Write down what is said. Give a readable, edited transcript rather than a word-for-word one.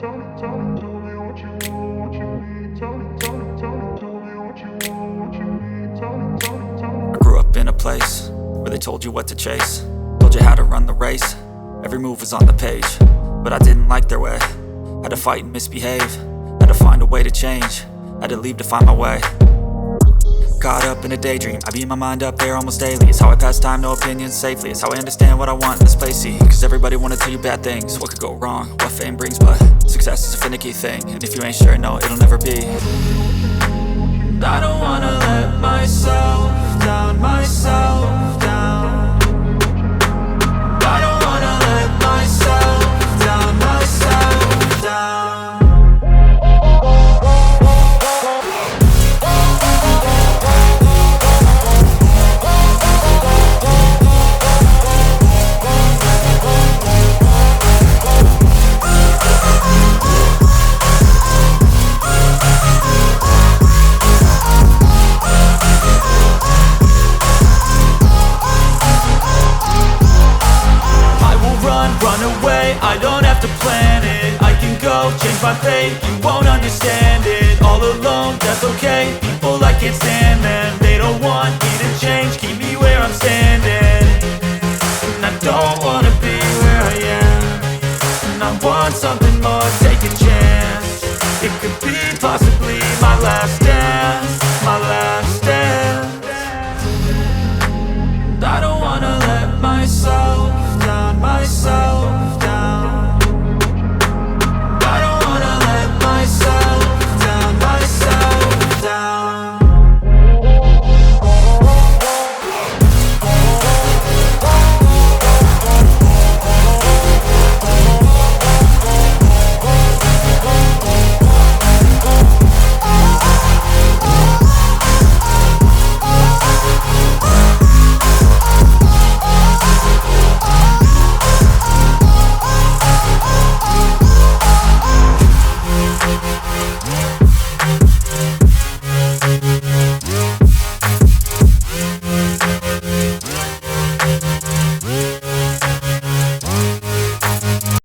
I grew up in a place where they told you what to chase, told you how to run the race. Every move was on the page, but I didn't like their way. Had to fight and misbehave, had to find a way to change, had to leave to find my way. Caught up in a daydream, I beat my mind up there almost daily. It's how I pass time, no opinions safely. It's how I understand what I want in this place, see. Cause everybody wanna tell you bad things, what could go wrong, what fame brings. But success is a finicky thing, and if you ain't sure, no, it'll never be. I don't wanna let myself down, myself down. I don't wanna let myself down, myself down. I don't have to plan it, I can go change my fate. You won't understand it, all alone, that's okay. People I can't stand, man, they don't want me to change. Keep me where I'm standing, and I don't wanna be where I am. And I want something more, take a chance. It could be possibly my last dance, my last